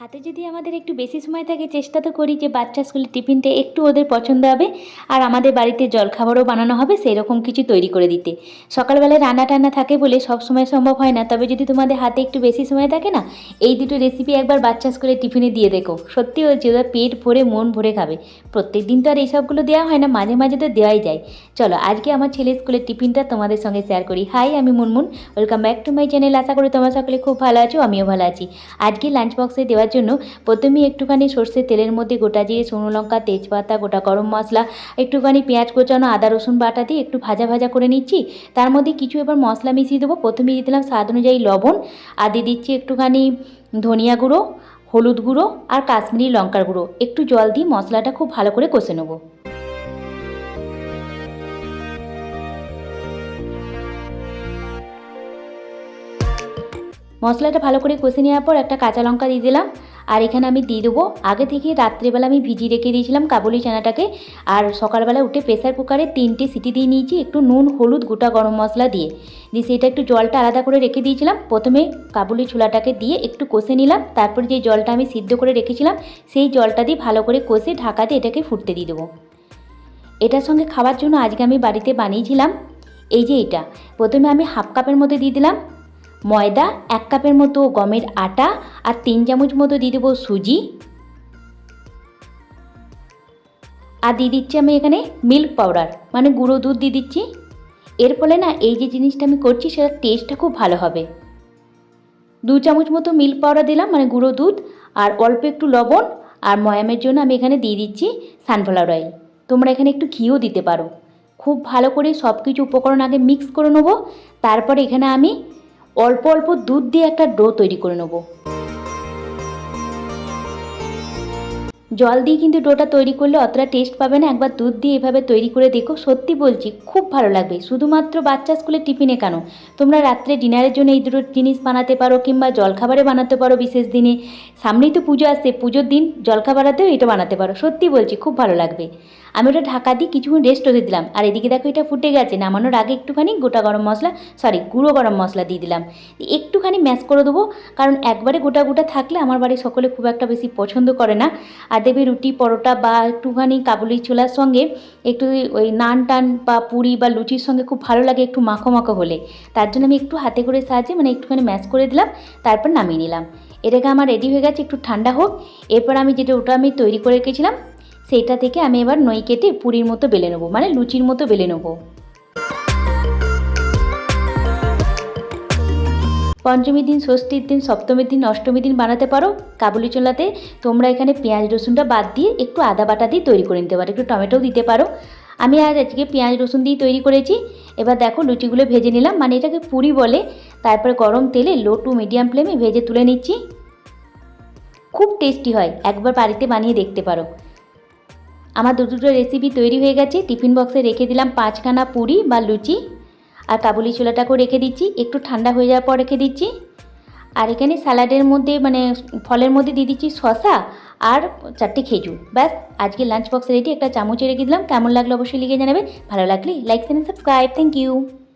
হাতে যদি আমাদের একটু বেশি সময় থাকে চেষ্টা তো করি যে বাচ্চা স্কুলের টিফিনটা একটু ওদের পছন্দ হবে আর আমাদের বাড়িতে জলখাবারও বানানো হবে সেই রকম কিছু তৈরি করে দিতে। সকালবেলায় রান্না টান্না থাকে বলে সব সময় সম্ভব হয় না, তবে যদি তোমাদের হাতে একটু বেশি সময় থাকে না, এই দুটো রেসিপি একবার বাচ্চা স্কুলের টিফিনে দিয়ে দেখো, সত্যি হচ্ছে ওরা পেট ভরে মন ভরে খাবে। প্রত্যেক দিন তো আর এইসবগুলো দেওয়া হয় না, মাঝে মাঝে তো দেওয়াই যায়। চলো আজকে আমার ছেলের স্কুলের টিফিনটা তোমাদের সঙ্গে শেয়ার করি। হাই, আমি Munmun, welcome back to my channel. আশা করি তোমরা সকলে খুব ভালো আছো, আমিও ভালো আছি। আজকে লাঞ্চ বক্সে দেওয়ার জন্য প্রথমেই একটুখানি সর্ষের তেলের মধ্যে গোটা জিরে, শুকনো লঙ্কা, তেজপাতা, গোটা গরম মশলা, একটুখানি পেঁয়াজ কোচানো, আদা রসুন বাটা দিয়ে একটু ভাজা ভাজা করে নিচ্ছি। তার মধ্যে কিছু এবার মশলা মিশিয়ে দেবো। প্রথমে দিয়ে দিলাম স্বাদ অনুযায়ী লবণ, আর দিয়ে দিচ্ছি একটুখানি ধনিয়া গুঁড়ো, হলুদ গুঁড়ো আর কাশ্মীরি লঙ্কার গুঁড়ো। একটু জল দিয়ে মশলাটা খুব ভালো করে কষে নেবো। মশলাটা ভালো করে কষে নেওয়ার পর একটা কাঁচা লঙ্কা দিয়ে দিলাম। আর এখানে আমি দিয়ে দেবো, আগে থেকে রাত্রেবেলা আমি ভিজিয়ে রেখে দিয়েছিলাম কাবুলি চানাটাকে। আর সকালবেলা উঠে প্রেসার কুকারে 3টে সিটি দিয়ে নিয়েছি, একটু নুন, হলুদ, গোটা গরম মশলা দিয়ে সেটা একটু জলটা আলাদা করে রেখে দিয়েছিলাম। প্রথমে কাবুলি ছোলাটাকে দিয়ে একটু কষে নিলাম, তারপর যে জলটা আমি সিদ্ধ করে রেখেছিলাম সেই জলটা দিয়ে ভালো করে কষে ঢাকা দিয়ে এটাকে ফুটতে দিয়ে দেবো। এটার সঙ্গে খাওয়ার জন্য আজকে আমি বাড়িতে বানিয়েছিলাম এই যে এটা। প্রথমে আমি হাফ কাপের মধ্যে দিয়ে দিলাম ময়দা, 1 কাপের মতো গমের আটা, আর 3 চামচ মতো দিয়ে দেবো সুজি, আর দিয়ে দিচ্ছি আমি এখানে মিল্ক পাউডার মানে গুঁড়ো দুধ দিয়ে দিচ্ছি। এর ফলে না এই যে জিনিসটা আমি করছি সেটার টেস্টটা খুব ভালো হবে। 2 চামচ মতো মিল্ক পাউডার দিলাম মানে গুঁড়ো দুধ, আর অল্প একটু লবণ, আর ময়ামের জন্য আমি এখানে দিয়ে দিচ্ছি সানফ্লাওয়ার অয়েল। তোমরা এখানে একটু ঘিও দিতে পারো। খুব ভালো করে সব কিছু উপকরণ আগে মিক্স করে নেবো। তারপরে এখানে আমি অল্প অল্প দুধ দিয়ে একটা ডো তৈরি করে নেব। জল দিয়ে কিন্তু ডোটা তৈরি করলে অতটা টেস্ট পাবে না, একবার দুধ দিয়ে এভাবে তৈরি করে দেখো, সত্যি বলছি খুব ভালো লাগবে। শুধুমাত্র বাচ্চা স্কুলের টিফিনে কেন, তোমরা রাত্রে ডিনারের জন্য এই দুটো জিনিস বানাতে পারো, কিংবা জলখাবারে বানাতে পারো বিশেষ দিনে। সামনেই তো পুজো আসছে, পুজোর দিন জলখাবারেতেও এটা বানাতে পারো, সত্যি বলছি খুব ভালো লাগবে। আমি ওটা ঢাকা দিয়ে কিছুক্ষণ রেস্ট হতে দিলাম। আর এদিকে দেখো এটা ফুটে গেছে। নামানোর আগে একটুখানি গোটা গরম মশলা, গুঁড়ো গরম মশলা দিয়ে দিলাম। একটুখানি ম্যাশ করে দেবো, কারণ একবারে গোটা গোটা থাকলে আমার বাড়ির সকলে খুব একটা বেশি পছন্দ করে না। আর দেবে রুটি, পরোটা বা একটুখানি কাবুলি ছোলার সঙ্গে একটু ওই নান টান বা পুরি বা লুচির সঙ্গে খুব ভালো লাগে একটু মাখো মাখো হলে। তার জন্য আমি একটু হাতে করে সাহায্যে মানে একটুখানি ম্যাশ করে দিলাম, তারপর নামিয়ে নিলাম। এটাকে আমার রেডি হয়ে গেছে, একটু ঠান্ডা হোক। এরপর আমি ওটা আমি তৈরি করে রেখেছিলাম সেইটা থেকে আমি এবার নই কেটে পুরির মতো বেলে নেবো, মানে লুচির মতো বেলে নেবো। পঞ্চমীর দিন, ষষ্ঠীর দিন, সপ্তমীর দিন, অষ্টমীর দিন বানাতে পারো কাবুলি ছোলাতে। তোমরা এখানে পেঁয়াজ রসুনটা বাদ দিয়ে একটু আদা বাটা দিয়ে তৈরি করে নিতে পারো, একটু টমেটোও দিতে পারো। আমি আজকে পেঁয়াজ রসুন দিয়ে তৈরি করেছি। এবার দেখো লুচিগুলো ভেজে নিলাম, মানে এটাকে পুরি বলে। তারপরে গরম তেলে লো টু মিডিয়াম ফ্লেমে ভেজে তুলে নিচ্ছি। খুব টেস্টি হয়, একবার বাড়িতে বানিয়ে দেখতে পারো। আমার দুটো রেসিপি তৈরি হয়ে গেছে। টিফিন বক্সে রেখে দিলাম 5খানা পুরি বা লুচি, আর কাবুলি ছোলাটাকেও রেখে দিচ্ছি, একটু ঠান্ডা হয়ে যাওয়ার পর রেখে দিচ্ছি। আর এখানে স্যালাডের মধ্যে মানে ফলের মধ্যে দিয়ে দিচ্ছি শসা আর 4টে খেজুর। ব্যাস, আজকে লাঞ্চ বক্সে রেডি। একটা চামচে রেখে দিলাম। কেমন লাগলো অবশ্যই লিখে জানাবে, ভালো লাগলে like, share, subscribe. Thank you.